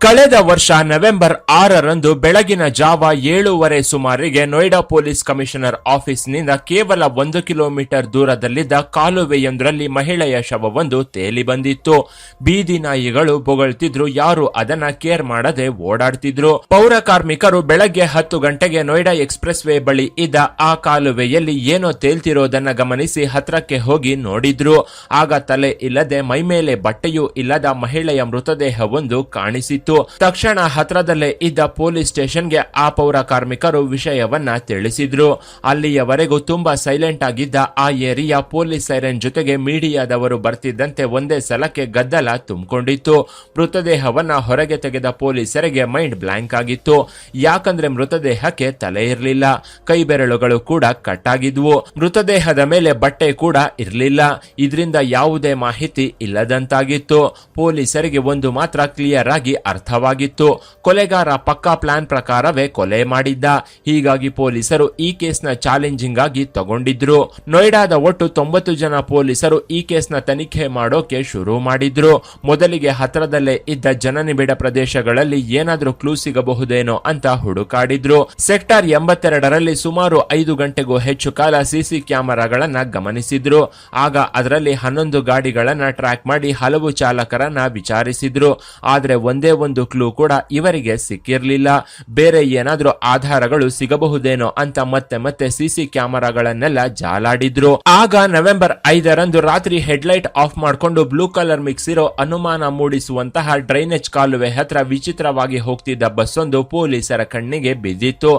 ಕಳೆದ ವರ್ಷ ನವೆಂಬರ್ 6ರಂದು ಬೆಳಗಿನ ಜಾವ 7:30 ಸುಮಾರಿಗೆ ನೋಯ್ಡಾ ಪೊಲೀಸ್ ಕಮಿಷನರ್ ಆಫೀಸ್ನಿಂದ ಕೇವಲ 1 ಕಿಲೋಮೀಟರ್ ದೂರದಲ್ಲಿದ್ದ ಕಾಲುವೆಯೊಂದರಲ್ಲಿ ಮಹಿಳೆಯ ಶವವೊಂದು ತೇಲಿ ಬಂದಿತ್ತು. ಬೀದಿ ನಾಯಿಗಳು ಬೊಗಳ್ತಿದ್ರು, ಯಾರು ಅದನ್ನ ಕೇರ್ ಮಾಡದೆ ಓಡಾಡ್ತಿದ್ರು. ಪೌರ ಕಾರ್ಮಿಕರು ಬೆಳಗ್ಗೆ 10 ಗಂಟೆಗೆ ನೋಯ್ಡಾ ಎಕ್ಸ್ಪ್ರೆಸ್ ವೇ ಬಳಿ ಇದ್ದ ಆ ಕಾಲುವೆಯಲ್ಲಿ ಏನೋ ತೇಲ್ತಿರೋದನ್ನ ಗಮನಿಸಿ ಹತ್ರಕ್ಕೆ ಹೋಗಿ ನೋಡಿದ್ರು. ಆಗ ತಲೆ ಇಲ್ಲದೆ ಮೈಮೇಲೆ ಬಟ್ಟೆಯೂ ಇಲ್ಲದ ಮಹಿಳೆಯ ಮೃತದೇಹವೊಂದು ಕಾಣಿಸಿತ್ತು. ತಕ್ಷಣ ಹತ್ರದಲ್ಲೇ ಇದ್ದ ಪೊಲೀಸ್ ಸ್ಟೇಷನ್ಗೆ ಆ ಪೌರ ಕಾರ್ಮಿಕರು ವಿಷಯವನ್ನ ತಿಳಿಸಿದ್ರು. ಅಲ್ಲಿಯವರೆಗೂ ತುಂಬಾ ಸೈಲೆಂಟ್ ಆಗಿದ್ದ ಆ ಏರಿಯಾ ಪೊಲೀಸ್ ಸೈರನ್ ಜೊತೆಗೆ ಮೀಡಿಯಾದವರು ಬರ್ತಿದ್ದಂತೆ ಒಂದೇ ಸಲಕ್ಕೆ ಗದ್ದಲ ತುಂಬಿಕೊಂಡಿತ್ತು. ಮೃತದೇಹವನ್ನ ಹೊರಗೆ ತೆಗೆದ ಪೊಲೀಸರಿಗೆ ಮೈಂಡ್ ಬ್ಲಾಂಕ್ ಆಗಿತ್ತು. ಯಾಕಂದ್ರೆ ಮೃತದೇಹಕ್ಕೆ ತಲೆ ಇರಲಿಲ್ಲ, ಕೈ ಬೆರಳುಗಳು ಕೂಡ ಕಟ್ಟಾಗಿದ್ವು, ಮೃತದೇಹದ ಮೇಲೆ ಬಟ್ಟೆ ಕೂಡ ಇರಲಿಲ್ಲ. ಇದರಿಂದ ಯಾವುದೇ ಮಾಹಿತಿ ಇಲ್ಲದಂತಾಗಿತ್ತು. ಪೊಲೀಸರಿಗೆ ಒಂದು ಮಾತ್ರ ಕ್ಲಿಯರ್ ಆಗಿ ಅರ್ಥವಾಗಿತ್ತು, ಕೊಲೆಗಾರ ಪಕ್ಕಾ ಪ್ಲಾನ್ ಪ್ರಕಾರವೇ ಕೊಲೆ ಮಾಡಿದ್ದ. ಹೀಗಾಗಿ ಪೊಲೀಸರು ಈ ಕೇಸ್ನ ಚಾಲೆಂಜಿಂಗ್ ಆಗಿ ತಗೊಂಡಿದ್ರು. ನೋಯ್ಡಾದ ಒಟ್ಟು 90 ಜನ ಪೊಲೀಸರು ಈ ಕೇಸ್ನ ತನಿಖೆ ಮಾಡೋಕೆ ಶುರು ಮಾಡಿದ್ರು. ಮೊದಲಿಗೆ ಹತ್ರದಲ್ಲೇ ಇದ್ದ ಜನನಿಬಿಡ ಪ್ರದೇಶಗಳಲ್ಲಿ ಏನಾದ್ರೂ ಕ್ಲೂ ಸಿಗಬಹುದೇನೋ ಅಂತ ಹುಡುಕಾಡಿದ್ರು. ಸೆಕ್ಟರ್ 82ರಲ್ಲಿ ಸುಮಾರು 5 ಗಂಟೆಗೂ ಹೆಚ್ಚು ಕಾಲ ಸಿಸಿ ಕ್ಯಾಮೆರಾಗಳನ್ನ ಗಮನಿಸಿದ್ರು. ಆಗ ಅದರಲ್ಲಿ 11 ಗಾಡಿಗಳನ್ನ ಟ್ರ್ಯಾಕ್ ಮಾಡಿ ಹಲವು ಚಾಲಕರನ್ನ ವಿಚಾರಿಸಿದ್ರು. ಆದ್ರೆ ಒಂದೇ ಒಂದು ಕ್ಲೂ ಕೂಡ ಇವರಿಗೆ ಸಿಕ್ಕಿರ್ಲಿಲ್ಲ. ಬೇರೆ ಏನಾದ್ರೂ ಆಧಾರಗಳು ಸಿಗಬಹುದೇನೋ ಅಂತ ಮತ್ತೆ ಸಿಸಿ ಕ್ಯಾಮೆರಾಗಳನ್ನೆಲ್ಲ ಜಾಲಾಡಿದ್ರು. ಆಗ ನವೆಂಬರ್ 5ರಂದು ರಾತ್ರಿ ಹೆಡ್ಲೈಟ್ ಆಫ್ ಮಾಡಿಕೊಂಡು ಬ್ಲೂ ಕಲರ್ ಮಿಕ್ಸ್ ಇರೋ ಅನುಮಾನ ಮೂಡಿಸುವಂತಹ ಡ್ರೈನೇಜ್ ಕಾಲುವೆ ಹತ್ರ ವಿಚಿತ್ರವಾಗಿ ಹೋಗ್ತಿದ್ದ ಬಸ್ ಒಂದು ಪೊಲೀಸರ ಕಣ್ಣಿಗೆ ಬಿದ್ದಿತ್ತು.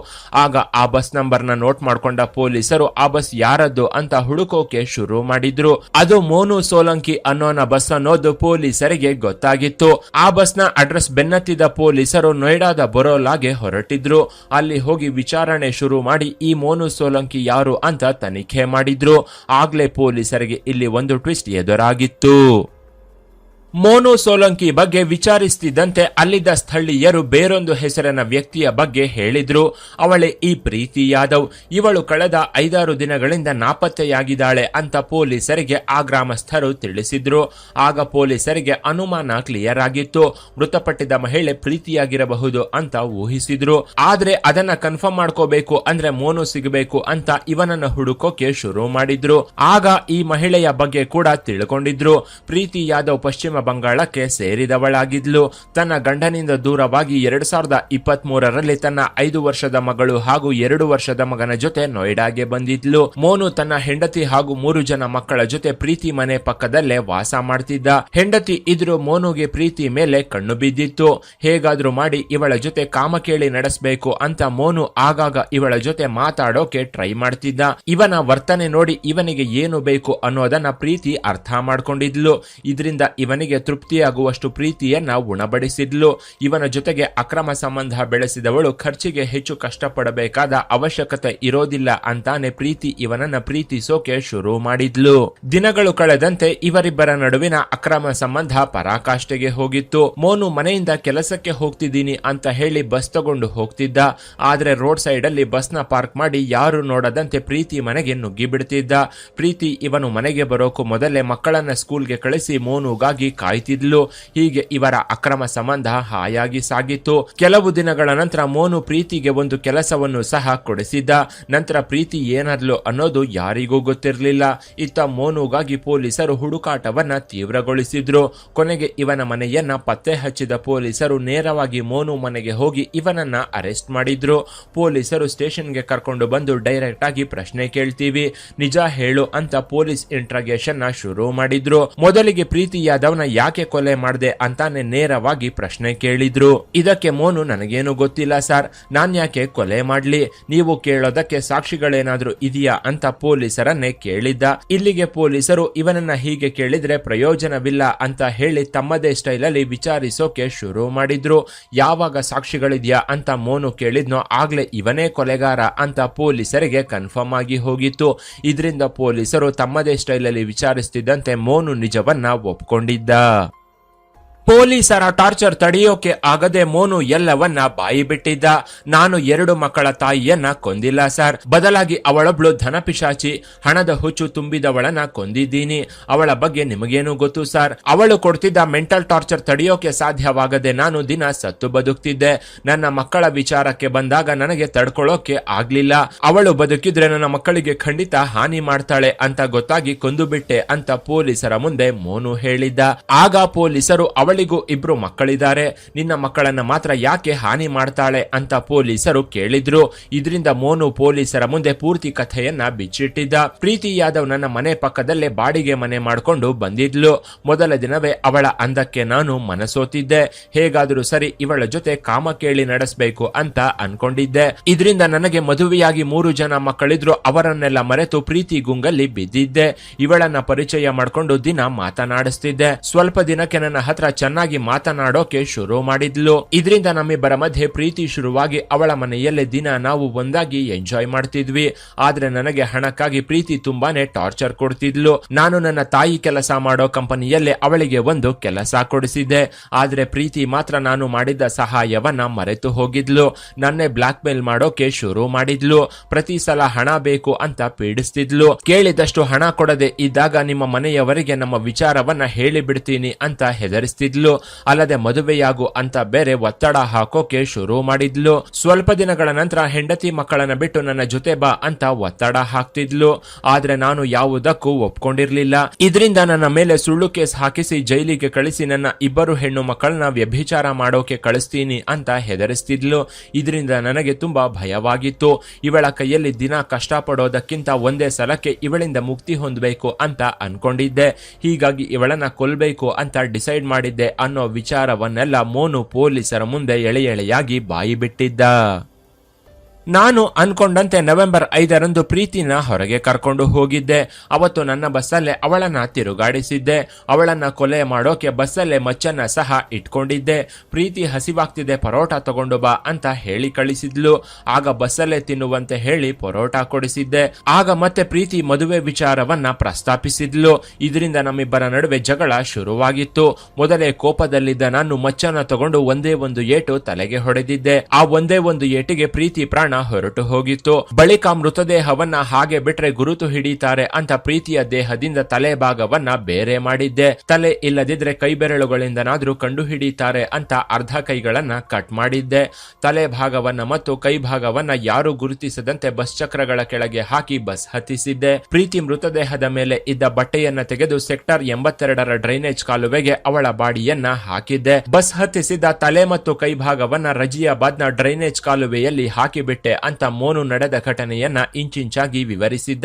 ಆಗ ಆ ಬಸ್ ನಂಬರ್ ನ ನೋಟ್ ಮಾಡ್ಕೊಂಡ ಪೊಲೀಸರು ಆ ಬಸ್ ಯಾರದ್ದು ಅಂತ ಹುಡುಕೋಕೆ ಶುರು ಮಾಡಿದ್ರು. ಅದು ಮೋನು ಸೋಲಂಕಿ ಅನ್ನೋನ ಬಸ್ ಅನ್ನೋದು ಪೊಲೀಸರಿಗೆ ಗೊತ್ತಾಗಿತ್ತು. ಆ ಬಸ್ ನ ಅಡ್ರೆಸ್ ಬೆನ್ನತ್ತಿದ ಪೊಲೀಸರು ನೋಯ್ಡಾದ ಬರೋಲಾಗೆ ಹೊರಟಿದ್ರು. ಅಲ್ಲಿ ಹೋಗಿ ವಿಚಾರಣೆ ಶುರು ಮಾಡಿ ಈ ಮೋನು ಸೋಲಂಕಿ ಯಾರು ಅಂತ ತನಿಖೆ ಮಾಡಿದ್ರು. ಆಗ್ಲೇ ಪೊಲೀಸರಿಗೆ ಇಲ್ಲಿ ಒಂದು ಟ್ವಿಸ್ಟ್ ಎದುರಾಗಿತ್ತು. ಮೋನು ಸೋಲಂಕಿ ಬಗ್ಗೆ ವಿಚಾರಿಸುತ್ತಿದ್ದಂತೆ ಅಲ್ಲಿದ್ದ ಸ್ಥಳೀಯರು ಬೇರೊಂದು ಹೆಸರಿನ ವ್ಯಕ್ತಿಯ ಬಗ್ಗೆ ಹೇಳಿದ್ರು. ಅವಳೇ ಈ ಪ್ರೀತಿ ಯಾದವ್. ಇವಳು ಕಳೆದ 5-6 ದಿನಗಳಿಂದ ನಾಪತ್ತೆಯಾಗಿದ್ದಾಳೆ ಅಂತ ಪೊಲೀಸರಿಗೆ ಆ ಗ್ರಾಮಸ್ಥರು ತಿಳಿಸಿದ್ರು. ಆಗ ಪೊಲೀಸರಿಗೆ ಅನುಮಾನ ಕ್ಲಿಯರ್ ಆಗಿತ್ತು. ಮೃತಪಟ್ಟಿದ್ದ ಮಹಿಳೆ ಪ್ರೀತಿಯಾಗಿರಬಹುದು ಅಂತ ಊಹಿಸಿದ್ರು. ಆದ್ರೆ ಅದನ್ನ ಕನ್ಫರ್ಮ್ ಮಾಡ್ಕೋಬೇಕು ಅಂದ್ರೆ ಮೋನು ಸಿಗಬೇಕು ಅಂತ ಇವನನ್ನ ಹುಡುಕೋಕೆ ಶುರು ಮಾಡಿದ್ರು. ಆಗ ಈ ಮಹಿಳೆಯ ಬಗ್ಗೆ ಕೂಡ ತಿಳ್ಕೊಂಡಿದ್ರು. ಪ್ರೀತಿ ಯಾದವ್ ಪಶ್ಚಿಮ ಬಂಗಾಳಕ್ಕೆ ಸೇರಿದವಳಾಗಿದ್ಲು. ತನ್ನ ಗಂಡನಿಂದ ದೂರವಾಗಿ 2023ರಲ್ಲಿ ತನ್ನ 5 ವರ್ಷದ ಮಗಳು ಹಾಗೂ 2 ವರ್ಷದ ಮಗನ ಜೊತೆ ನೋಯ್ಡಾಗೆ ಬಂದಿದ್ಲು. ಮೋನು ತನ್ನ ಹೆಂಡತಿ ಹಾಗೂ 3 ಜನ ಮಕ್ಕಳ ಜೊತೆ ಪ್ರೀತಿ ಮನೆ ಪಕ್ಕದಲ್ಲೇ ವಾಸ ಮಾಡ್ತಿದ್ದ. ಹೆಂಡತಿ ಇದ್ರೂ ಮೋನುಗೆ ಪ್ರೀತಿ ಮೇಲೆ ಕಣ್ಣು ಬಿದ್ದಿತ್ತು. ಹೇಗಾದ್ರೂ ಮಾಡಿ ಇವಳ ಜೊತೆ ಕಾಮಕೇಳಿ ನಡೆಸಬೇಕು ಅಂತ ಮೋನು ಆಗಾಗ ಇವಳ ಜೊತೆ ಮಾತಾಡೋಕೆ ಟ್ರೈ ಮಾಡ್ತಿದ್ದ. ಇವನ ವರ್ತನೆ ನೋಡಿ ಇವನಿಗೆ ಏನು ಬೇಕು ಅನ್ನೋದನ್ನ ಪ್ರೀತಿ ಅರ್ಥ ಮಾಡ್ಕೊಂಡಿದ್ಲು. ಇದರಿಂದ ಇವನಿಗೆ ತೃಪ್ತಿಯಾಗುವಷ್ಟು ಪ್ರೀತಿಯನ್ನ ಉಣಬಡಿಸಿದ್ಲು. ಇವನ ಜೊತೆಗೆ ಅಕ್ರಮ ಸಂಬಂಧ ಬೆಳೆಸಿದವಳು ಖರ್ಚಿಗೆ ಹೆಚ್ಚು ಕಷ್ಟಪಡಬೇಕಾದ ಅವಶ್ಯಕತೆ ಇರೋದಿಲ್ಲ ಅಂತಾನೆ ಪ್ರೀತಿ ಇವನನ್ನ ಪ್ರೀತಿಸೋಕೆ ಶುರು ಮಾಡಿದ್ಲು. ದಿನಗಳು ಕಳೆದಂತೆ ಇವರಿಬ್ಬರ ನಡುವಿನ ಅಕ್ರಮ ಸಂಬಂಧ ಪರಾಕಾಷ್ಠೆಗೆ ಹೋಗಿತ್ತು. ಮೋನು ಮನೆಯಿಂದ ಕೆಲಸಕ್ಕೆ ಹೋಗ್ತಿದ್ದೀನಿ ಅಂತ ಹೇಳಿ ಬಸ್ ತಗೊಂಡು ಹೋಗ್ತಿದ್ದ. ಆದ್ರೆ ರೋಡ್ ಸೈಡ್ ಅಲ್ಲಿ ಬಸ್ ನ ಪಾರ್ಕ್ ಮಾಡಿ ಯಾರು ನೋಡದಂತೆ ಪ್ರೀತಿ ಮನೆಗೆ ನುಗ್ಗಿ ಬಿಡ್ತಿದ್ದ. ಪ್ರೀತಿ ಇವನು ಮನೆಗೆ ಬರೋಕು ಮೊದಲೇ ಮಕ್ಕಳನ್ನ ಸ್ಕೂಲ್ಗೆ ಕಳಿಸಿ ಮೋನುಗಾಗಿ ಕಾಯ್ತಿದ್ಲು. ಹೀಗೆ ಇವರ ಅಕ್ರಮ ಸಂಬಂಧ ಹಾಯಾಗಿ ಸಾಗಿತ್ತು. ಕೆಲವು ದಿನಗಳ ನಂತರ ಮೋನು ಪ್ರೀತಿಗೆ ಒಂದು ಕೆಲಸವನ್ನು ಸಹ ಕೊಡಿಸಿದ್ದ. ನಂತರ ಪ್ರೀತಿ ಏನಾದ್ಲು ಅನ್ನೋದು ಯಾರಿಗೂ ಗೊತ್ತಿರಲಿಲ್ಲ. ಇತ್ತ ಮೋನುಗಾಗಿ ಪೊಲೀಸರು ಹುಡುಕಾಟವನ್ನ ತೀವ್ರಗೊಳಿಸಿದ್ರು. ಕೊನೆಗೆ ಇವನ ಮನೆಯನ್ನ ಪತ್ತೆ ಹಚ್ಚಿದ ಪೊಲೀಸರು ನೇರವಾಗಿ ಮೋನು ಮನೆಗೆ ಹೋಗಿ ಇವನನ್ನ ಅರೆಸ್ಟ್ ಮಾಡಿದ್ರು. ಪೊಲೀಸರು ಸ್ಟೇಷನ್ಗೆ ಕರ್ಕೊಂಡು ಬಂದು ಡೈರೆಕ್ಟ್ ಆಗಿ ಪ್ರಶ್ನೆ ಕೇಳ್ತೀವಿ, ನಿಜ ಹೇಳು ಅಂತ ಪೊಲೀಸ್ ಇಂಟ್ರಾಗೇಷನ್ ನ ಶುರು ಮಾಡಿದ್ರು. ಮೊದಲಿಗೆ ಪ್ರೀತಿ ಯಾದವ್ನ ಯಾಕೆ ಕೊಲೆ ಮಾಡಿದೆ ಅಂತಾನೆ ನೇರವಾಗಿ ಪ್ರಶ್ನೆ ಕೇಳಿದ್ರು. ಇದಕ್ಕೆ ಮೋನು ನನಗೇನು ಗೊತ್ತಿಲ್ಲ ಸರ್, ನಾನ್ ಯಾಕೆ ಕೊಲೆ ಮಾಡ್ಲಿ, ನೀವು ಕೇಳೋದಕ್ಕೆ ಸಾಕ್ಷಿಗಳೇನಾದ್ರೂ ಇದೆಯಾ ಅಂತ ಪೊಲೀಸರನ್ನೇ ಕೇಳಿದ್ದ. ಇಲ್ಲಿಗೆ ಪೊಲೀಸರು ಇವನನ್ನ ಹೀಗೆ ಕೇಳಿದ್ರೆ ಪ್ರಯೋಜನವಿಲ್ಲ ಅಂತ ಹೇಳಿ ತಮ್ಮದೇ ಸ್ಟೈಲ್ ಅಲ್ಲಿ ವಿಚಾರಿಸೋಕೆ ಶುರು ಮಾಡಿದ್ರು. ಯಾವಾಗ ಸಾಕ್ಷಿಗಳಿದ್ಯಾ ಅಂತ ಮೋನು ಕೇಳಿದ್ನೋ ಆಗ್ಲೇ ಇವನೇ ಕೊಲೆಗಾರ ಅಂತ ಪೊಲೀಸರಿಗೆ ಕನ್ಫರ್ಮ್ ಆಗಿ ಹೋಗಿತ್ತು. ಇದರಿಂದ ಪೊಲೀಸರು ತಮ್ಮದೇ ಸ್ಟೈಲ್ ಅಲ್ಲಿ ವಿಚಾರಿಸುತ್ತಿದ್ದಂತೆ ಮೋನು ನಿಜವನ್ನ ಒಪ್ಕೊಂಡಿದ್ದ. ಪೊಲೀಸರ ಟಾರ್ಚರ್ ತಡೆಯೋಕೆ ಆಗದೆ ಮೋನು ಎಲ್ಲವನ್ನ ಬಾಯಿ ಬಿಟ್ಟಿದ್ದ. ನಾನು 2 ಮಕ್ಕಳ ತಾಯಿಯನ್ನ ಕೊಂದಿಲ್ಲ ಸರ್, ಬದಲಾಗಿ ಅವಳೊಬ್ಳು ಧನಪಿಶಾಚಿ, ಹಣದ ಹುಚ್ಚು ತುಂಬಿದವಳನ್ನ ಕೊಂದಿದ್ದೀನಿ. ಅವಳ ಬಗ್ಗೆ ನಿಮಗೇನು ಗೊತ್ತು ಸರ್? ಅವಳು ಕೊಡ್ತಿದ್ದ ಮೆಂಟಲ್ ಟಾರ್ಚರ್ ತಡೆಯೋಕೆ ಸಾಧ್ಯವಾಗದೆ ನಾನು ದಿನ ಸತ್ತು ಬದುಕ್ತಿದ್ದೆ. ನನ್ನ ಮಕ್ಕಳ ವಿಚಾರಕ್ಕೆ ಬಂದಾಗ ನನಗೆ ತಡ್ಕೊಳ್ಳೋಕೆ ಆಗ್ಲಿಲ್ಲ. ಅವಳು ಬದುಕಿದ್ರೆ ನನ್ನ ಮಕ್ಕಳಿಗೆ ಖಂಡಿತ ಹಾನಿ ಮಾಡ್ತಾಳೆ ಅಂತ ಗೊತ್ತಾಗಿ ಕೊಂದು ಬಿಟ್ಟೆ ಅಂತ ಪೊಲೀಸರ ಮುಂದೆ ಮೋನು ಹೇಳಿದ್ದ. ಆಗ ಪೊಲೀಸರು ಅವಳಿಗೂ 2 ಮಕ್ಕಳಿದ್ದಾರೆ, ನಿನ್ನ ಮಕ್ಕಳನ್ನ ಮಾತ್ರ ಯಾಕೆ ಹಾನಿ ಮಾಡ್ತಾಳೆ ಅಂತ ಪೊಲೀಸರು ಕೇಳಿದ್ರು. ಇದರಿಂದ ಮೋನು ಪೊಲೀಸರ ಮುಂದೆ ಪೂರ್ತಿ ಕಥೆಯನ್ನ ಬಿಚ್ಚಿಟ್ಟಿದ್ದ. ಪ್ರೀತಿ ಯಾದವ್ ನನ್ನ ಮನೆ ಪಕ್ಕದಲ್ಲೇ ಬಾಡಿಗೆ ಮನೆ ಮಾಡ್ಕೊಂಡು ಬಂದಿದ್ಲು. ಮೊದಲ ದಿನವೇ ಅವಳ ಅಂದಕ್ಕೆ ನಾನು ಮನಸೋತಿದ್ದೆ. ಹೇಗಾದ್ರೂ ಸರಿ ಇವಳ ಜೊತೆ ಕಾಮ ಕೇಳಿ ನಡೆಸಬೇಕು ಅಂತ ಅನ್ಕೊಂಡಿದ್ದೆ. ಇದರಿಂದ ನನಗೆ ಮದುವೆಯಾಗಿ 3 ಜನ ಮಕ್ಕಳಿದ್ರು. ಅವರನ್ನೆಲ್ಲ ಮರೆತು ಪ್ರೀತಿ ಗುಂಗಲ್ಲಿ ಬಿದ್ದಿದ್ದೆ. ಇವಳನ್ನ ಪರಿಚಯ ಮಾಡ್ಕೊಂಡು ದಿನ ಮಾತನಾಡಿಸ್ತಿದ್ದೆ. ಸ್ವಲ್ಪ ದಿನಕ್ಕೆ ನನ್ನ ಹತ್ರ ಚೆನ್ನಾಗಿ ಮಾತನಾಡೋಕೆ ಶುರು ಮಾಡಿದ್ಲು. ಇದರಿಂದ ನಮ್ಮಿಬ್ಬರ ಮಧ್ಯೆ ಪ್ರೀತಿ ಶುರುವಾಗಿ ಅವಳ ಮನೆಯಲ್ಲೇ ದಿನ ನಾವು ಒಂದಾಗಿ ಎಂಜಾಯ್ ಮಾಡ್ತಿದ್ವಿ. ಆದ್ರೆ ನನಗೆ ಹಣಕ್ಕಾಗಿ ಪ್ರೀತಿ ತುಂಬಾನೇ ಟಾರ್ಚರ್ ಕೊಡ್ತಿದ್ಲು. ನಾನು ನನ್ನ ತಾಯಿ ಕೆಲಸ ಮಾಡೋ ಕಂಪನಿಯಲ್ಲೇ ಅವಳಿಗೆ ಒಂದು ಕೆಲಸ ಕೊಡಿಸಿದ್ದೆ. ಆದ್ರೆ ಪ್ರೀತಿ ಮಾತ್ರ ನಾನು ಮಾಡಿದ್ದ ಸಹಾಯವನ್ನ ಮರೆತು ಹೋಗಿದ್ಲು. ನನ್ನೇ ಬ್ಲಾಕ್ ಮೇಲ್ ಮಾಡೋಕೆ ಶುರು ಮಾಡಿದ್ಲು. ಪ್ರತಿ ಸಲ ಹಣ ಬೇಕು ಅಂತ ಪೀಡಿಸ್ತಿದ್ಲು. ಕೇಳಿದಷ್ಟು ಹಣ ಕೊಡದೆ ಇದ್ದಾಗ ನಿಮ್ಮ ಮನೆಯವರಿಗೆ ನಮ್ಮ ವಿಚಾರವನ್ನ ಹೇಳಿ ಬಿಡ್ತೀನಿ ಅಂತ ಹೆದರಿಸ್ತಿದ್ಲು. ಅಲ್ಲದೆ ಮದುವೆಯಾಗು ಅಂತ ಬೇರೆ ಒತ್ತಡ ಹಾಕೋಕೆ ಶುರು ಮಾಡಿದ್ಲು. ಸ್ವಲ್ಪ ದಿನಗಳ ನಂತರ ಹೆಂಡತಿ ಮಕ್ಕಳನ್ನ ಬಿಟ್ಟು ನನ್ನ ಜೊತೆ ಬಾ ಅಂತ ಒತ್ತಡ ಹಾಕ್ತಿದ್ಲು. ಆದ್ರೆ ನಾನು ಯಾವುದಕ್ಕೂ ಒಪ್ಕೊಂಡಿರ್ಲಿಲ್ಲ. ಇದರಿಂದ ನನ್ನ ಮೇಲೆ ಸುಳ್ಳು ಕೇಸ್ ಹಾಕಿಸಿ ಜೈಲಿಗೆ ಕಳಿಸಿ ನನ್ನ 2 ಹೆಣ್ಣು ಮಕ್ಕಳನ್ನ ವ್ಯಭಿಚಾರ ಮಾಡೋಕೆ ಕಳಿಸ್ತೀನಿ ಅಂತ ಹೆದರಿಸ್ತಿದ್ಲು. ಇದರಿಂದ ನನಗೆ ತುಂಬಾ ಭಯವಾಗಿತ್ತು. ಇವಳ ಕೈಯಲ್ಲಿ ದಿನ ಕಷ್ಟಪಡೋದಕ್ಕಿಂತ ಒಂದೇ ಸಲಕ್ಕೆ ಇವಳಿಂದ ಮುಕ್ತಿ ಹೊಂದಬೇಕು ಅಂತ ಅನ್ಕೊಂಡಿದ್ದೆ. ಹೀಗಾಗಿ ಇವಳನ್ನ ಕೊಲ್ಬೇಕು ಅಂತ ಡಿಸೈಡ್ ಮಾಡಿದ್ದೆ ಅನ್ನೋ ವಿಚಾರವನ್ನೆಲ್ಲ ಮೋನು ಪೊಲೀಸರ ಮುಂದೆ ಎಳೆಯಾಗಿ ಬಾಯಿ ಬಿಟ್ಟಿದ್ದ. ನಾನು ಅನ್ಕೊಂಡಂತೆ ನವೆಂಬರ್ 5ರಂದು ಪ್ರೀತಿನ ಹೊರಗೆ ಕರ್ಕೊಂಡು ಹೋಗಿದ್ದೆ. ಅವತ್ತು ನನ್ನ ಬಸ್ಸಲ್ಲೇ ಅವಳನ್ನ ತಿರುಗಾಡಿಸಿದ್ದೆ. ಅವಳನ್ನ ಕೊಲೆ ಮಾಡೋಕೆ ಬಸ್ಸಲ್ಲೇ ಮಚ್ಚನ್ನ ಸಹ ಇಟ್ಕೊಂಡಿದ್ದೆ. ಪ್ರೀತಿ ಹಸಿವಾಗ್ತಿದೆ, ಪರೋಟ ತಗೊಂಡು ಬಾ ಅಂತ ಹೇಳಿ ಕಳಿಸಿದ್ಲು. ಆಗ ಬಸ್ಸಲ್ಲೇ ತಿನ್ನುವಂತೆ ಹೇಳಿ ಪರೋಟ ಕೊಡಿಸಿದ್ದೆ. ಆಗ ಮತ್ತೆ ಪ್ರೀತಿ ಮದುವೆ ವಿಚಾರವನ್ನ ಪ್ರಸ್ತಾಪಿಸಿದ್ಲು. ಇದರಿಂದ ನಮ್ಮಿಬ್ಬರ ನಡುವೆ ಜಗಳ ಶುರುವಾಗಿತ್ತು. ಮೊದಲೇ ಕೋಪದಲ್ಲಿದ್ದ ನಾನು ಮಚ್ಚನ್ನ ತಗೊಂಡು ಒಂದೇ ಒಂದು ಏಟು ತಲೆಗೆ ಹೊಡೆದಿದ್ದೆ. ಆ ಒಂದೇ ಒಂದು ಏಟಿಗೆ ಪ್ರೀತಿ ಪ್ರಾಣ ಹೊರಟು ಹೋಗಿತ್ತು. ಬಳಿಕ ಮೃತದೇಹವನ್ನ ಹಾಗೆ ಬಿಟ್ರೆ ಗುರುತು ಹಿಡಿತಾರೆ ಅಂತ ಪ್ರೀತಿಯ ದೇಹದಿಂದ ತಲೆ ಭಾಗವನ್ನ ಬೇರೆ ಮಾಡಿದ್ದೆ. ತಲೆ ಇಲ್ಲದಿದ್ರೆ ಕೈ ಬೆರಳುಗಳಿಂದನಾದ್ರೂ ಕಂಡು ಹಿಡಿತಾರೆ ಅಂತ ಅರ್ಧ ಕೈಗಳನ್ನ ಕಟ್ ಮಾಡಿದ್ದೆ. ತಲೆ ಭಾಗವನ್ನ ಮತ್ತು ಕೈ ಭಾಗವನ್ನ ಯಾರು ಗುರುತಿಸದಂತೆ ಬಸ್ ಚಕ್ರಗಳ ಕೆಳಗೆ ಹಾಕಿ ಬಸ್ ಹತ್ತಿಸಿದ್ದೆ. ಪ್ರೀತಿ ಮೃತದೇಹದ ಮೇಲೆ ಇದ್ದ ಬಟ್ಟೆಯನ್ನ ತೆಗೆದು ಸೆಕ್ಟರ್ 82ರ ಡ್ರೈನೇಜ್ ಕಾಲುವೆಗೆ ಅವಳ ಬಾಡಿಯನ್ನ ಹಾಕಿದ್ದೆ. ಬಸ್ ಹತ್ತಿಸಿದ ತಲೆ ಮತ್ತು ಕೈ ಭಾಗವನ್ನ ರಜಿಯಾಬಾದ್ನ ಡ್ರೈನೇಜ್ ಕಾಲುವೆಯಲ್ಲಿ ಹಾಕಿಬಿಟ್ಟೆ ಅಂತ ಮೋನು ನಡೆದ ಘಟನೆಯನ್ನ ಇಂಚಿಂಚಾಗಿ ವಿವರಿಸಿದ್ದ.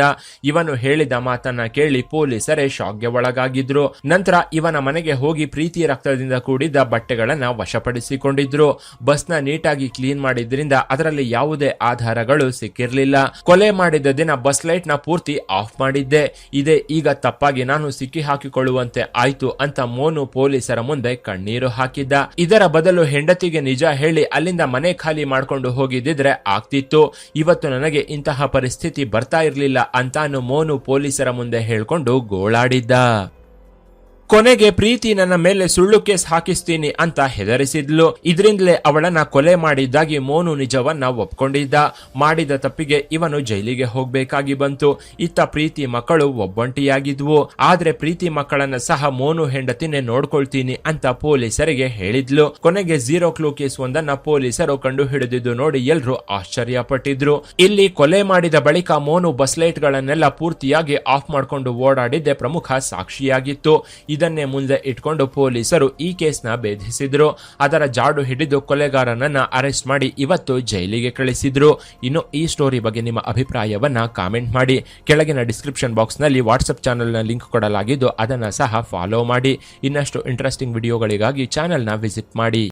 ಇವನು ಹೇಳಿದ ಮಾತನ್ನ ಕೇಳಿ ಪೊಲೀಸರೇ ಶಾಕ್ಗೆ ಒಳಗಾಗಿದ್ರು. ನಂತರ ಇವನ ಮನೆಗೆ ಹೋಗಿ ಪ್ರೀತಿ ರಕ್ತದಿಂದ ಕೂಡಿದ ಬಟ್ಟೆಗಳನ್ನ ವಶಪಡಿಸಿಕೊಂಡಿದ್ರು. ಬಸ್ನ ನೀಟಾಗಿ ಕ್ಲೀನ್ ಮಾಡಿದ್ರಿಂದ ಅದರಲ್ಲಿ ಯಾವುದೇ ಆಧಾರಗಳು ಸಿಕ್ಕಿರ್ಲಿಲ್ಲ. ಕೊಲೆ ಮಾಡಿದ ದಿನ ಬಸ್ ಲೈಟ್ ನ ಪೂರ್ತಿ ಆಫ್ ಮಾಡಿದ್ದೆ. ಇದೇ ಈಗ ತಪ್ಪಾಗಿ ನಾನು ಸಿಕ್ಕಿ ಹಾಕಿಕೊಳ್ಳುವಂತೆ ಆಯ್ತು ಅಂತ ಮೋನು ಪೊಲೀಸರ ಮುಂದೆ ಕಣ್ಣೀರು ಹಾಕಿದ್ದ. ಇದರ ಬದಲು ಹೆಂಡತಿಗೆ ನಿಜ ಹೇಳಿ ಅಲ್ಲಿಂದ ಮನೆ ಖಾಲಿ ಮಾಡ್ಕೊಂಡು ಹೋಗಿದ್ದಿದ್ರೆ ಆಗ್ತಿತ್ತು. ಇವತ್ತು ನನಗೆ ಇಂತಹ ಪರಿಸ್ಥಿತಿ ಬರ್ತಾ ಇರಲಿಲ್ಲ ಅಂತಾನು ಮೋನು ಪೊಲೀಸರ ಮುಂದೆ ಹೇಳ್ಕೊಂಡು ಗೋಳಾಡಿದ್ದ. ಕೊನೆಗೆ ಪ್ರೀತಿ ನನ್ನ ಮೇಲೆ ಸುಳ್ಳು ಕೇಸ್ ಹಾಕಿಸ್ತೀನಿ ಅಂತ ಹೆದರಿಸಿದ್ಲು. ಇದರಿಂದಲೇ ಅವಳನ್ನ ಕೊಲೆ ಮಾಡಿದ್ದಾಗಿ ಮೋನು ನಿಜವನ್ನ ಒಪ್ಕೊಂಡಿದ್ದ. ಮಾಡಿದ ತಪ್ಪಿಗೆ ಇವನು ಜೈಲಿಗೆ ಹೋಗ್ಬೇಕಾಗಿ ಬಂತು. ಇತ್ತ ಪ್ರೀತಿ ಮಕ್ಕಳು ಒಬ್ಬಂಟಿಯಾಗಿದ್ವು. ಆದ್ರೆ ಪ್ರೀತಿ ಮಕ್ಕಳನ್ನ ಸಹ ಮೋನು ಹೆಂಡತಿನೇ ನೋಡ್ಕೊಳ್ತೀನಿ ಅಂತ ಪೊಲೀಸರಿಗೆ ಹೇಳಿದ್ಲು. ಕೊನೆಗೆ 0 ಕ್ಲೂ ಕೇಸ್ ಒಂದನ್ನ ಪೊಲೀಸರು ಕಂಡು ಹಿಡಿದಿದ್ದು ನೋಡಿ ಎಲ್ರು ಆಶ್ಚರ್ಯ ಪಟ್ಟಿದ್ರು. ಇಲ್ಲಿ ಕೊಲೆ ಮಾಡಿದ ಬಳಿಕ ಮೋನು ಬಸ್ ಲೈಟ್ ಗಳನ್ನೆಲ್ಲ ಪೂರ್ತಿಯಾಗಿ ಆಫ್ ಮಾಡ್ಕೊಂಡು ಓಡಾಡಿದ್ದೆ ಪ್ರಮುಖ ಸಾಕ್ಷಿಯಾಗಿತ್ತು. ಇದನ್ನೇ ಮುಂದೆ ಇಟ್ಕೊಂಡು ಪೊಲೀಸರು ಈ ಕೇಸ್ನ ಭೇದಿಸಿದ್ರು. ಅದರ ಜಾಡು ಹಿಡಿದು ಕೊಲೆಗಾರನನ್ನ ಅರೆಸ್ಟ್ ಮಾಡಿ ಇವತ್ತು ಜೈಲಿಗೆ ಕಳಿಸಿದ್ರು. ಇನ್ನು ಈ ಸ್ಟೋರಿ ಬಗ್ಗೆ ನಿಮ್ಮ ಅಭಿಪ್ರಾಯವನ್ನ ಕಾಮೆಂಟ್ ಮಾಡಿ. ಕೆಳಗಿನ ಡಿಸ್ಕ್ರಿಪ್ಷನ್ ಬಾಕ್ಸ್ ನಲ್ಲಿ ವಾಟ್ಸ್ಆಪ್ ಚಾನೆಲ್ ನ ಲಿಂಕ್ ಕೊಡಲಾಗಿದ್ದು ಅದನ್ನ ಸಹ ಫಾಲೋ ಮಾಡಿ. ಇನ್ನಷ್ಟು ಇಂಟ್ರೆಸ್ಟಿಂಗ್ ವಿಡಿಯೋಗಳಿಗಾಗಿ ಚಾನೆಲ್ ನ ವಿಸಿಟ್ ಮಾಡಿ.